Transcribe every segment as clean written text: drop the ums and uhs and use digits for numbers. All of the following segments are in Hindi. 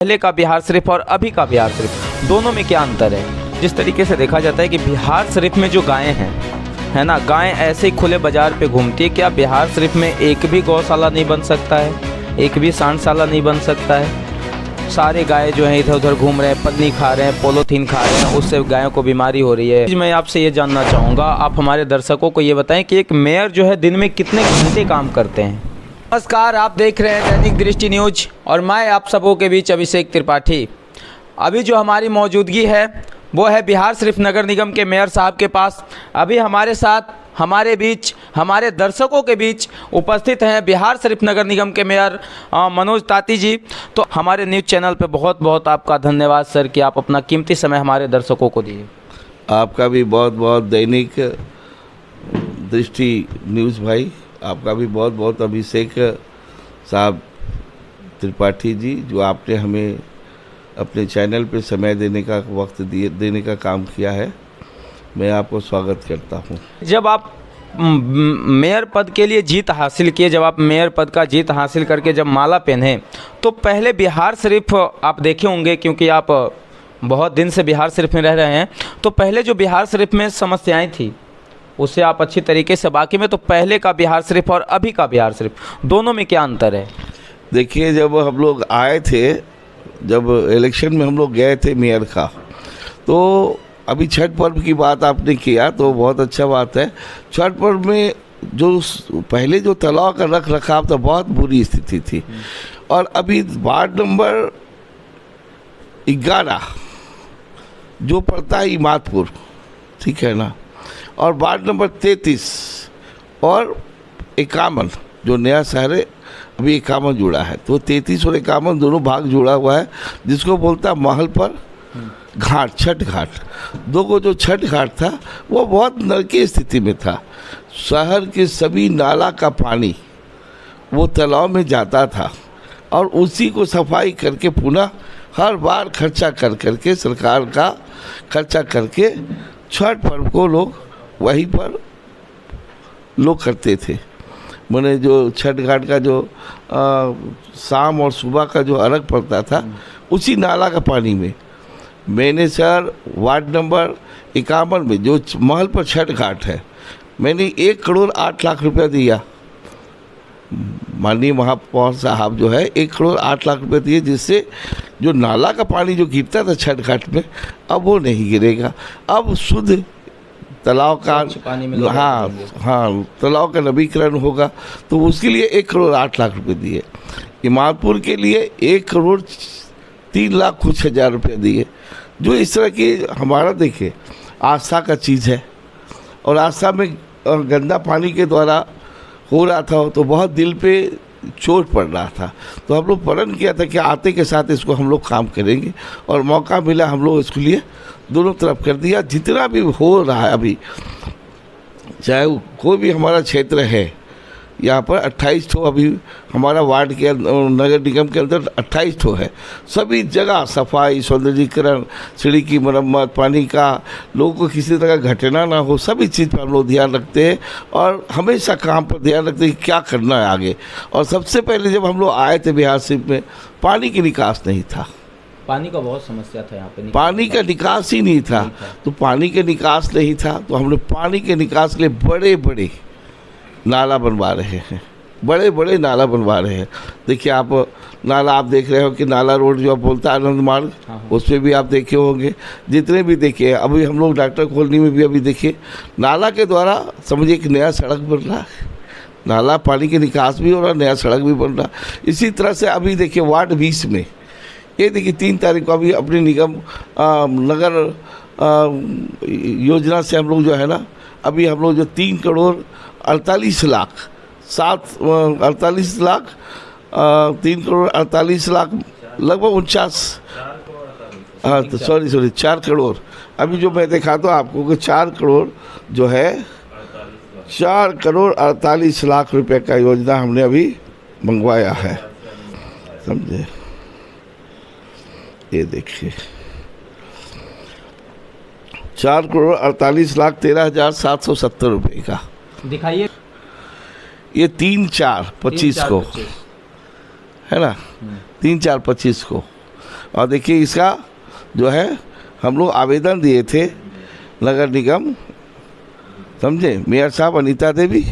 पहले का बिहार शरीफ और अभी का बिहार शरीफ दोनों में क्या अंतर है। जिस तरीके से देखा जाता है कि बिहार शरीफ में जो गायें हैं, है ना, गायें ऐसे ही खुले बाजार पे घूमती है। क्या बिहार शरीफ में एक भी गौशाला नहीं बन सकता है, एक भी सांडशाला नहीं बन सकता है? सारे गाय जो हैं इधर उधर घूम रहे हैं, पन्नी खा रहे हैं, पॉलीथीन खा रहे हैं, उससे गायों को बीमारी हो रही है। मैं आपसे ये जानना चाहूँगा, आप हमारे दर्शकों को ये बताएं कि एक मेयर जो है दिन में कितने घंटे काम करते हैं। नमस्कार, आप देख रहे हैं दैनिक दृष्टि न्यूज और मैं आप सबों के बीच अभिषेक त्रिपाठी। अभी जो हमारी मौजूदगी है वो है बिहार शरीफ नगर निगम के मेयर साहब के पास। अभी हमारे साथ हमारे बीच, हमारे दर्शकों के बीच उपस्थित हैं बिहार शरीफ नगर निगम के मेयर मनोज ताती जी। तो हमारे न्यूज़ चैनल पे बहुत बहुत आपका धन्यवाद सर कि आप अपना कीमती समय हमारे दर्शकों को दिए। आपका भी बहुत बहुत दैनिक दृष्टि न्यूज़ भाई, आपका भी बहुत बहुत अभिषेक साहब त्रिपाठी जी, जो आपने हमें अपने चैनल पे समय देने का वक्त देने का काम किया है। मैं आपको स्वागत करता हूँ। जब आप मेयर पद के लिए जीत हासिल किए, जब आप मेयर पद का जीत हासिल करके जब माला पहने, तो पहले बिहार शरीफ आप देखे होंगे, क्योंकि आप बहुत दिन से बिहार शरीफ में रह रहे हैं, तो पहले जो बिहार शरीफ में समस्याएं थी उससे आप अच्छी तरीके से बाकी में। तो पहले का बिहार शरीफ और अभी का बिहार शरीफ दोनों में क्या अंतर है? देखिए, जब हम लोग आए थे, जब इलेक्शन में हम लोग गए थे मेयर का, तो अभी छठ पर्व की बात आपने किया तो बहुत अच्छा बात है। छठ पर्व में जो पहले जो तालाब का रख रखाव था, बहुत बुरी स्थिति थी। और अभी वार्ड नंबर 11 जो पड़ता है इमादपुर, ठीक है ना, और वार्ड नंबर 33 और 51 जो नया शहर है, अभी 51 जुड़ा है, तो 33 और 51 दोनों भाग जुड़ा हुआ है, जिसको बोलता है महल पर घाट, छठ घाट। दो को जो छठ घाट था वो बहुत नरकी स्थिति में था। शहर के सभी नाला का पानी वो तालाब में जाता था और उसी को सफाई करके पुनः हर बार खर्चा कर करके, सरकार का खर्चा करके छठ पर्व को लोग वहीं पर लोग करते थे। मैंने जो छठ घाट का जो शाम और सुबह का जो अर्घ पड़ता था, उसी नाला का पानी में मैंने सर वार्ड नंबर 51 में जो महल पर छठ घाट है, मैंने 1 करोड़ 8 लाख रुपया दिया। माननीय महापौर साहब जो है 1 करोड़ 8 लाख रुपये दिए, जिससे जो नाला का पानी जो गिरता था छठ घाट में, अब वो नहीं गिरेगा। अब शुद्ध तालाब का, हाँ तालाब का नवीकरण होगा, तो उसके लिए 1 करोड़ 8 लाख रुपए दिए। इमादपुर के लिए 1 करोड़ 3 लाख कुछ हज़ार रुपये दिए। जो इस तरह की हमारा देखिए आस्था का चीज़ है, और आस्था में गंदा पानी के द्वारा हो रहा था तो बहुत दिल पे चोट पड़ रहा था। तो हम लोग प्रण किया था कि आते के साथ इसको हम लोग काम करेंगे, और मौका मिला हम लोग इसके लिए दोनों तरफ कर दिया। जितना भी हो रहा है अभी, चाहे कोई भी हमारा क्षेत्र है, यहाँ पर 28 ठो अभी हमारा वार्ड के नगर निगम के अंदर 28 ठो है। सभी जगह सफाई, सौंदर्यीकरण, सीढ़ी की मरम्मत, पानी का, लोगों को किसी तरह का घटना ना हो, सभी चीज़ पर हम लोग ध्यान रखते हैं और हमेशा काम पर ध्यान रखते हैं कि क्या करना है आगे। और सबसे पहले जब हम लोग आए थे बिहार शरीफ में, पानी की निकास नहीं था। पानी का बहुत समस्या था यहाँ पे, पानी का निकास ही नहीं था। तो पानी के निकास नहीं था, तो हम लोग पानी के निकास के लिए बड़े बड़े नाला बनवा रहे हैं, बड़े बड़े नाला बनवा रहे हैं। देखिए, आप नाला आप देख रहे हो कि नाला रोड जो आप बोलता है आनंद मार्ग, उस पर भी आप देखे होंगे, जितने भी देखे। अभी हम लोग डॉक्टर कॉलोनी में भी अभी देखिए, नाला के द्वारा समझिए एक नया सड़क बन रहा है, नाला पानी के निकास भी हो रहा है, नया सड़क भी बन रहा है। इसी तरह से अभी देखिए वार्ड 20 में, ये देखिए 3 तारीख को अभी अपनी निगम नगर योजना से हम लोग जो है ना, अभी हम लोग जो 3 करोड़ 48 लाख 48 लाख 3 करोड़ 48 लाख लगभग 49, हाँ तो सॉरी 4 करोड़। अभी जो मैं देखा तो आपको कि 4 करोड़ जो है 4 करोड़ 48 लाख रुपए का योजना हमने अभी मंगवाया है, समझे। ये देखिए 4 करोड़ 48 लाख 13,770 रुपये का दिखाइए। ये 3-4-25 को है ना, 3-4-25 को और देखिए इसका जो है हम लोग आवेदन दिए थे नगर निगम, समझे, मेयर साहब अनीता देवी,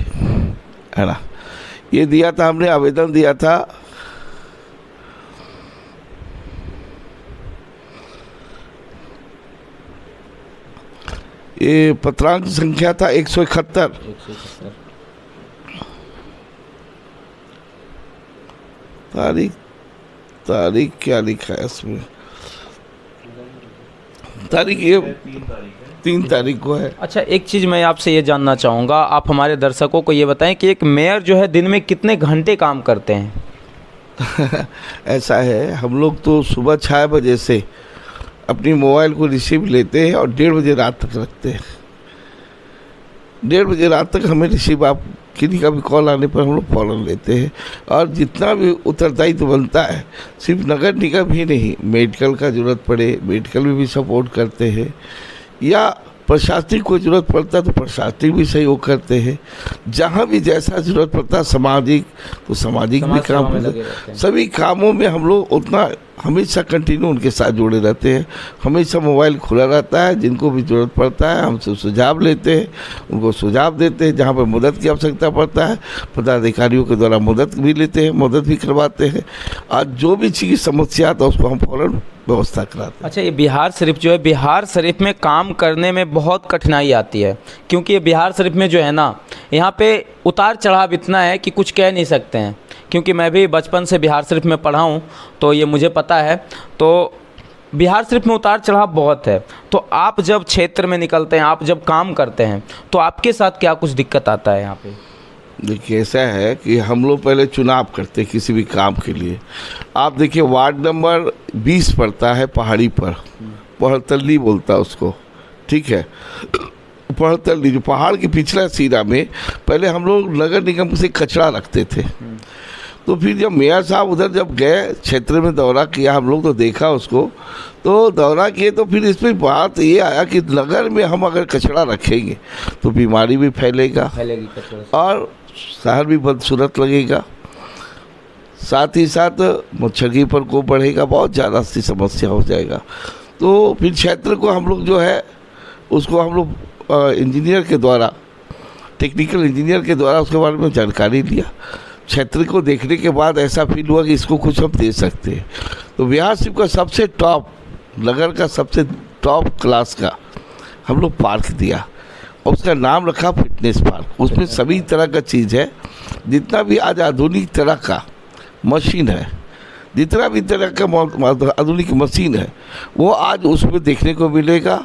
है ना, ये दिया था, हमने आवेदन दिया था ये पत्रांक संख्या था 171। तारीख क्या लिखा है इसमें, तारीख ये 3 तारीख को है। अच्छा, एक चीज़ मैं आपसे ये जानना चाहूँगा, आप हमारे दर्शकों को ये बताएं कि एक मेयर जो है दिन में कितने घंटे काम करते हैं? ऐसा है, हम लोग तो सुबह 6 बजे से अपनी मोबाइल को रिसीव लेते हैं और 1:30 बजे रात तक रखते हैं। 1:30 बजे रात तक हमें रिसीव, आप किसी का भी कॉल आने पर हम लोग फ़ौरन लेते हैं। और जितना भी उत्तरदायित्व बनता है, सिर्फ नगर निगम ही नहीं, मेडिकल का ज़रूरत पड़े मेडिकल में भी सपोर्ट करते हैं, या प्रशासनिक को ज़रूरत पड़ता है तो प्रशासनिक भी सहयोग करते हैं। जहाँ भी जैसा ज़रूरत पड़ता है सामाजिक, तो सामाजिक भी काम करते हैं। सभी कामों में हम लोग उतना हमेशा कंटिन्यू उनके साथ जुड़े रहते हैं। हमेशा मोबाइल खुला रहता है, जिनको भी ज़रूरत पड़ता है हमसे सुझाव लेते हैं, उनको सुझाव देते हैं। जहाँ पर मदद की आवश्यकता पड़ता है पदाधिकारियों के द्वारा मदद भी लेते हैं, मदद भी करवाते हैं। और जो भी चीज़ की समस्या आता है उसको हम फ़ौरन व्यवस्था कराते हैं। अच्छा, ये बिहार शरीफ जो है, बिहार शरीफ में काम करने में बहुत कठिनाई आती है, क्योंकि ये बिहार शरीफ में जो है ना, यहाँ पे उतार चढ़ाव इतना है कि कुछ कह नहीं सकते हैं। क्योंकि मैं भी बचपन से बिहार शरीफ में पढ़ा हूँ तो ये मुझे पता है। तो बिहार शरीफ में उतार चढ़ाव बहुत है। तो आप जब क्षेत्र में निकलते हैं, आप जब काम करते हैं, तो आपके साथ क्या कुछ दिक्कत आता है यहाँ पे? देखिए ऐसा है कि हम लोग पहले चुनाव करते हैं किसी भी काम के लिए। आप देखिए वार्ड नंबर 20 पड़ता है पहाड़ी पर, पहड़तल्ली बोलता है उसको, ठीक है। पहड़तल्ली जो पहाड़ के पिछला सिरा में पहले हम लोग नगर निगम से कचरा रखते थे। तो फिर जब मेयर साहब उधर जब गए, क्षेत्र में दौरा किया, हम लोग तो देखा उसको, तो दौरा किए तो फिर इसमें बात ये आया कि नगर में हम अगर कचरा रखेंगे तो बीमारी भी फैलेगी और शहर भी बदसूरत लगेगा, साथ ही साथ मच्छर की प्रकोप बढ़ेगा, बहुत ज़्यादा सी समस्या हो जाएगा। तो फिर क्षेत्र को हम लोग जो है उसको हम लोग इंजीनियर के द्वारा, टेक्निकल इंजीनियर के द्वारा उसके बारे में जानकारी लिया। क्षेत्र को देखने के बाद ऐसा फील हुआ कि इसको कुछ हम दे सकते हैं। तो बिहार शरीफ का सबसे टॉप, नगर का सबसे टॉप क्लास का हम लोग पार्क दिया और उसका नाम रखा फिटनेस पार्क। उसमें सभी तरह का चीज़ है, जितना भी आज आधुनिक तरह का मशीन है, जितना भी तरह का आधुनिक मशीन है वो आज उसमें देखने को मिलेगा।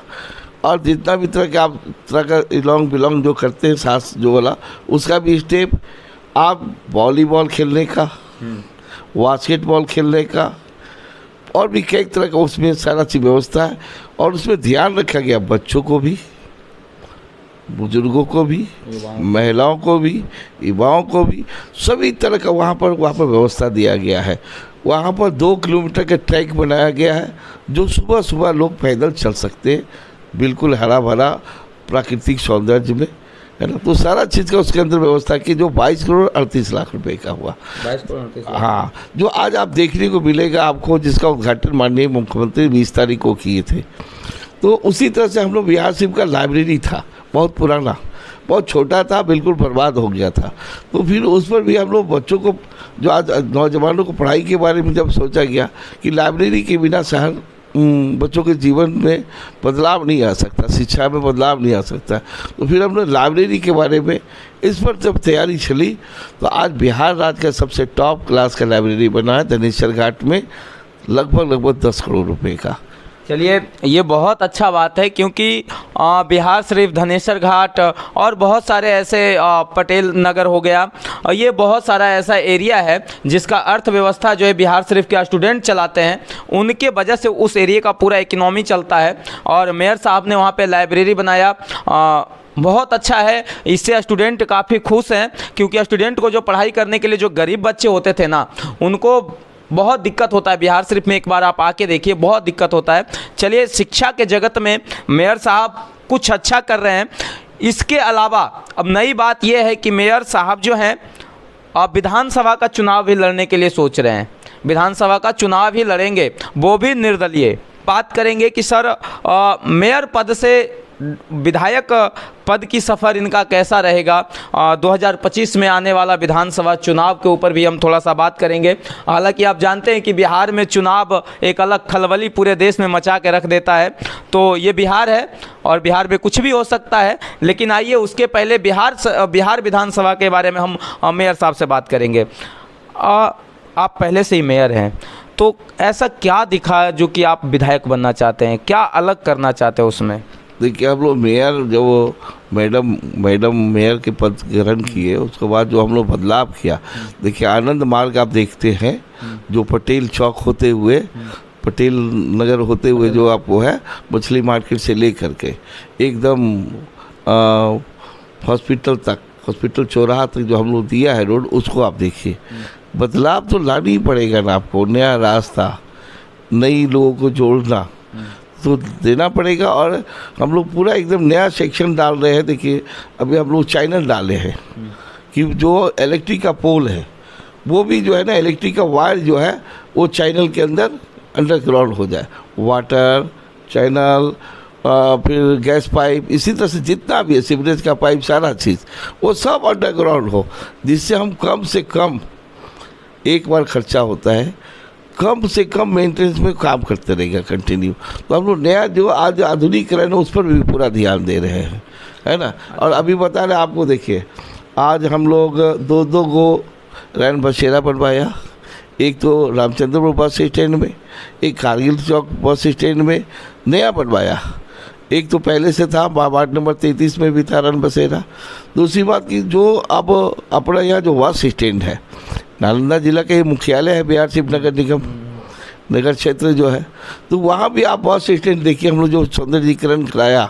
और जितना भी तरह का इलोंग बिलोंग जो करते हैं, सांस जो वाला, उसका भी स्टेप, आप वॉलीबॉल खेलने का, बास्केटबॉल खेलने का, और भी कई तरह का उसमें सारा चीज़ व्यवस्था है। और उसमें ध्यान रखा गया बच्चों को भी, बुजुर्गों को भी, महिलाओं को भी, युवाओं को भी, सभी तरह का वहाँ पर व्यवस्था दिया गया है। वहाँ पर 2 किलोमीटर का ट्रैक बनाया गया है जो सुबह सुबह लोग पैदल चल सकते हैं, बिल्कुल हरा भरा प्राकृतिक सौंदर्य में, है ना। तो सारा चीज़ का उसके अंदर व्यवस्था की, जो 22 करोड़ 38 लाख रुपए का हुआ। 22 करोड़ 38 लाख, हाँ, जो आज आप देखने को मिलेगा आपको, जिसका उद्घाटन माननीय मुख्यमंत्री 20 तारीख को किए थे। तो उसी तरह से हम लोग बिहार शरीफ का लाइब्रेरी था, बहुत पुराना, बहुत छोटा था, बिल्कुल बर्बाद हो गया था। तो फिर उस पर भी हम लोग बच्चों को, जो आज नौजवानों को पढ़ाई के बारे में जब सोचा गया कि लाइब्रेरी के बिना शहर बच्चों के जीवन में बदलाव नहीं आ सकता, शिक्षा में बदलाव नहीं आ सकता। तो फिर हमने लाइब्रेरी के बारे में इस पर जब तैयारी चली तो आज बिहार राज्य का सबसे टॉप क्लास का लाइब्रेरी बना है धनेश्वर घाट में, लगभग 10 करोड़ रुपए का। चलिए, ये बहुत अच्छा बात है, क्योंकि बिहार शरीफ, धनेश्वर घाट और बहुत सारे ऐसे, पटेल नगर हो गया, ये बहुत सारा ऐसा एरिया है जिसका अर्थव्यवस्था जो है बिहार शरीफ के स्टूडेंट चलाते हैं, उनके वजह से उस एरिया का पूरा इकोनॉमी चलता है। और मेयर साहब ने वहाँ पे लाइब्रेरी बनाया, बहुत अच्छा है। इससे स्टूडेंट काफ़ी खुश हैं, क्योंकि स्टूडेंट को जो पढ़ाई करने के लिए जो गरीब बच्चे होते थे ना, उनको बहुत दिक्कत होता है। बिहार शरीफ में एक बार आप आके देखिए, बहुत दिक्कत होता है। चलिए, शिक्षा के जगत में मेयर साहब कुछ अच्छा कर रहे हैं। इसके अलावा अब नई बात यह है कि मेयर साहब जो हैं विधानसभा का चुनाव भी लड़ने के लिए सोच रहे हैं। विधानसभा का चुनाव ही लड़ेंगे, वो भी निर्दलीय। बात करेंगे कि सर मेयर पद से विधायक पद की सफ़र इनका कैसा रहेगा। 2025 में आने वाला विधानसभा चुनाव के ऊपर भी हम थोड़ा सा बात करेंगे। हालांकि आप जानते हैं कि बिहार में चुनाव एक अलग खलबली पूरे देश में मचा के रख देता है, तो ये बिहार है और बिहार में कुछ भी हो सकता है। लेकिन आइए उसके पहले बिहार विधानसभा के बारे में हम मेयर साहब से बात करेंगे। आप पहले से ही मेयर हैं, तो ऐसा क्या दिखा जो कि आप विधायक बनना चाहते हैं, क्या अलग करना चाहते हैं उसमें? देखिए, हम लोग मेयर जो मैडम मेयर के पद ग्रहण किए, उसके बाद जो हम लोग बदलाव किया, देखिए आनंद मार्ग आप देखते हैं जो पटेल चौक होते हुए, पटेल नगर होते हुए जो आप वो है मछली मार्केट से ले करके एकदम हॉस्पिटल चौराहा तक जो हम लोग दिया है रोड, उसको आप देखिए। बदलाव तो लाना ही पड़ेगा ना आपको, नया रास्ता, नई लोगों को जोड़ना तो देना पड़ेगा। और हम लोग पूरा एकदम नया सेक्शन डाल रहे हैं। देखिए अभी हम लोग चैनल डाले हैं कि जो इलेक्ट्रिक का पोल है वो भी जो है ना, इलेक्ट्रिक का वायर जो है वो चैनल के अंदर अंडरग्राउंड हो जाए, वाटर चैनल, फिर गैस पाइप, इसी तरह से जितना भी है सीवरेज का पाइप, सारा चीज़ वो सब अंडरग्राउंड हो, जिससे हम कम से कम एक बार खर्चा होता है, कम से कम मेंटेनेंस में काम करते रहेगा कंटिन्यू। तो हम लोग नया जो आज आधुनिकीकरण है उस पर भी पूरा ध्यान दे रहे हैं, है ना। और अभी बता रहे आपको, देखिए आज हम लोग दो गो रैन बसेरा बनवाया, एक तो रामचंद्रपुर बस स्टैंड में, एक कारगिल चौक बस स्टैंड में नया बनवाया, एक तो पहले से था वार्ड नंबर 33 में भी था रैन बसेरा। दूसरी बात कि जो अब अपना यहाँ जो बस स्टैंड है, नालंदा जिला का ये मुख्यालय है बिहार शिव नगर निगम नगर क्षेत्र जो है, तो वहाँ भी आप बस स्टैंड देखिए, हम लोग जो सौंदर्यीकरण कराया,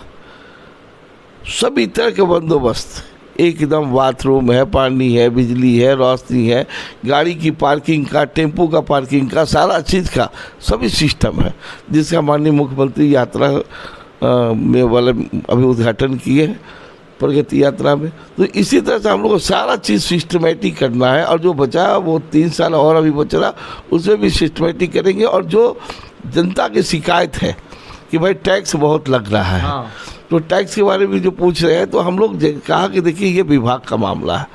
सभी तरह के बंदोबस्त, एकदम बाथरूम है, पानी है, बिजली है, रोशनी है, गाड़ी की पार्किंग का, टेम्पो का पार्किंग का, सारा चीज़ का सभी सिस्टम है, जिसका माननीय मुख्यमंत्री यात्रा में वाले अभी उद्घाटन किए प्रगति यात्रा में। तो इसी तरह से हम लोग को सारा चीज़ सिस्टमेटिक करना है, और जो बचा वो 3 साल और अभी बच रहा, उसमें भी सिस्टमेटिक करेंगे। और जो जनता की शिकायत है कि भाई टैक्स बहुत लग रहा है, तो टैक्स के बारे में जो पूछ रहे हैं, तो हम लोग कहा कि देखिए ये विभाग का मामला है,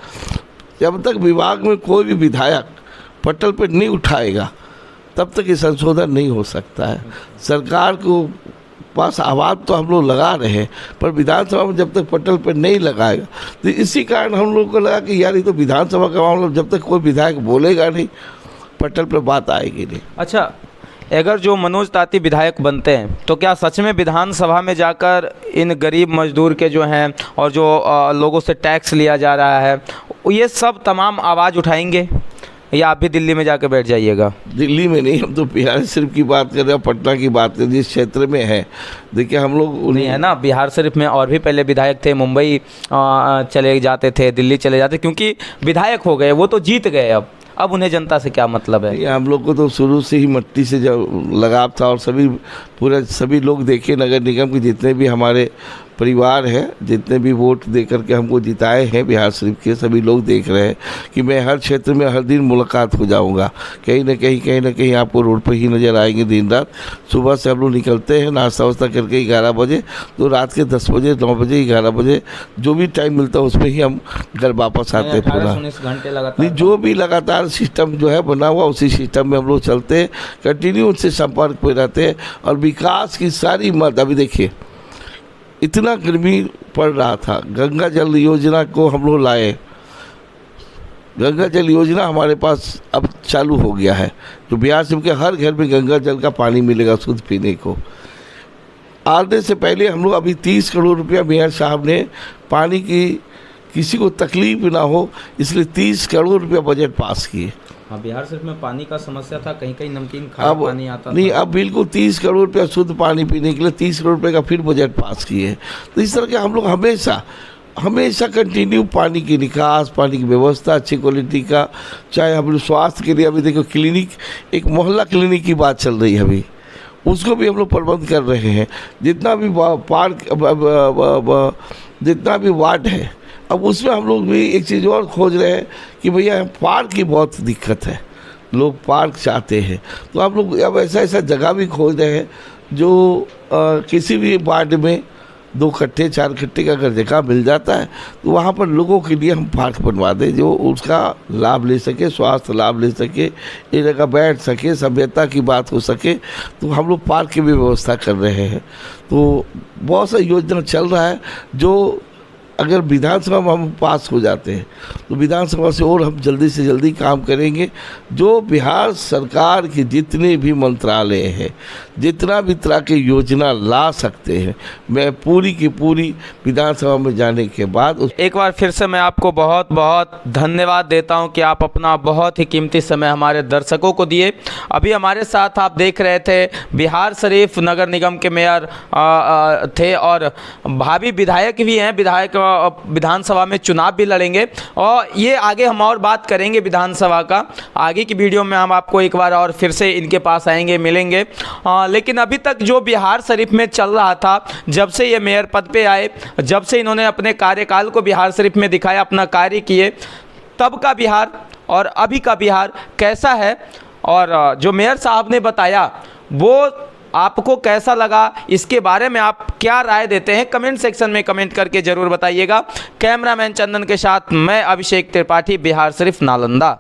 जब तक विभाग में कोई भी विधायक पटल पर नहीं उठाएगा तब तक ये संशोधन नहीं हो सकता है। सरकार को पास आवाज़ तो हम लोग लगा रहे हैं, पर विधानसभा में जब तक पटल पर नहीं लगाएगा, तो इसी कारण हम लोग को लगा कि यार ये तो विधानसभा का मामला, जब तक कोई विधायक बोलेगा नहीं पटल पर बात आएगी नहीं। अच्छा, अगर जो मनोज ताती विधायक बनते हैं तो क्या सच में विधानसभा में जाकर इन गरीब मजदूर के जो हैं और जो लोगों से टैक्स लिया जा रहा है, ये सब तमाम आवाज़ उठाएंगे, या आप भी दिल्ली में जाकर बैठ जाइएगा? दिल्ली में नहीं, हम तो बिहार शरीफ की बात कर रहे हैं, पटना की बात कर रहे हैं, जिस क्षेत्र में है। देखिए हम लोग नहीं है ना, बिहार शरीफ में और भी पहले विधायक थे, मुंबई चले जाते थे, दिल्ली चले जाते, क्योंकि विधायक हो गए, वो तो जीत गए। अब उन्हें जनता से क्या मतलब है? हम लोग को तो शुरू से ही मिट्टी से जब लगाव था, और सभी लोग देखे, नगर निगम के जितने भी हमारे परिवार है, जितने भी वोट दे करके हमको जिताए हैं बिहार शरीफ के, सभी लोग देख रहे हैं कि मैं हर क्षेत्र में हर दिन मुलाकात हो जाऊंगा, कहीं ना कहीं आपको रोड पर ही नज़र आएंगे दिन रात। सुबह से हम लोग निकलते हैं नाश्ता वास्ता करके 11 बजे, तो रात के 10 बजे 9 बजे 11 बजे जो भी टाइम मिलता है उसमें ही हम घर वापस आते हैं। पूरा 18-19 घंटे लगातार नहीं, जो भी लगातार सिस्टम जो है बना हुआ, उसी सिस्टम में हम लोग चलते हैं, कंटिन्यू उनसे संपर्क में रहते हैं। और विकास की सारी मद, अभी देखिए इतना गर्मी पड़ रहा था, गंगा जल योजना को हम लोग लाए, गंगा जल योजना हमारे पास अब चालू हो गया है, तो बिहार से के हर घर में गंगा जल का पानी मिलेगा शुद्ध पीने को। आने से पहले हम लोग अभी 30 करोड़ रुपया मेयर साहब ने पानी की किसी को तकलीफ ना हो इसलिए 30 करोड़ रुपया बजट पास किए। हाँ, बिहार सिर्फ में पानी का समस्या था, कहीं कहीं नमकीन खारा पानी आता नहीं, था। अब बिल्कुल 30 करोड़ रुपया शुद्ध पानी पीने के लिए 30 करोड़ रुपये का फिर बजट पास किए। तो इस तरह के हम लोग हमेशा कंटिन्यू पानी की निकास, पानी की व्यवस्था, अच्छी क्वालिटी का, चाहे हम लोग स्वास्थ्य के लिए अभी देखो क्लिनिक, एक मोहल्ला क्लिनिक की बात चल रही है अभी, उसको भी हम लोग प्रबंध कर रहे हैं। जितना भी पार्क, जितना भी वार्ड है, अब उसमें हम लोग भी एक चीज़ और खोज रहे हैं कि भैया पार्क की बहुत दिक्कत है, लोग पार्क चाहते हैं। तो आप लोग अब ऐसा ऐसा जगह भी खोज रहे हैं जो किसी भी वार्ड में 2 कट्टे 4 कट्टे का अगर जगह मिल जाता है तो वहाँ पर लोगों के लिए हम पार्क बनवा दें, जो उसका लाभ ले सके, स्वास्थ्य लाभ ले सके, एक जगह बैठ सके, सभ्यता की बात हो सके। तो हम लोग पार्क की भी व्यवस्था कर रहे हैं। तो बहुत सा योजना चल रहा है जो अगर विधानसभा में हम पास हो जाते हैं तो विधानसभा से और हम जल्दी से जल्दी काम करेंगे। जो बिहार सरकार के जितने भी मंत्रालय हैं, जितना भी तरह की योजना ला सकते हैं, मैं पूरी की पूरी विधानसभा में जाने के बाद एक बार फिर से मैं आपको बहुत बहुत धन्यवाद देता हूं कि आप अपना बहुत ही कीमती समय हमारे दर्शकों को दिए। अभी हमारे साथ आप देख रहे थे बिहार शरीफ नगर निगम के मेयर थे और भावी विधायक भी हैं, विधायक विधानसभा में चुनाव भी लड़ेंगे और ये आगे हम और बात करेंगे विधानसभा का। आगे की वीडियो में हम आपको एक बार और फिर से इनके पास आएंगे, मिलेंगे। लेकिन अभी तक जो बिहार शरीफ में चल रहा था, जब से ये मेयर पद पे आए, जब से इन्होंने अपने कार्यकाल को बिहार शरीफ में दिखाया, अपना कार्य किए, तब का बिहार और अभी का बिहार कैसा है और जो मेयर साहब ने बताया वो आपको कैसा लगा, इसके बारे में आप क्या राय देते हैं कमेंट सेक्शन में कमेंट करके ज़रूर बताइएगा। कैमरामैन चंदन के साथ मैं अभिषेक त्रिपाठी, बिहार शरीफ, नालंदा।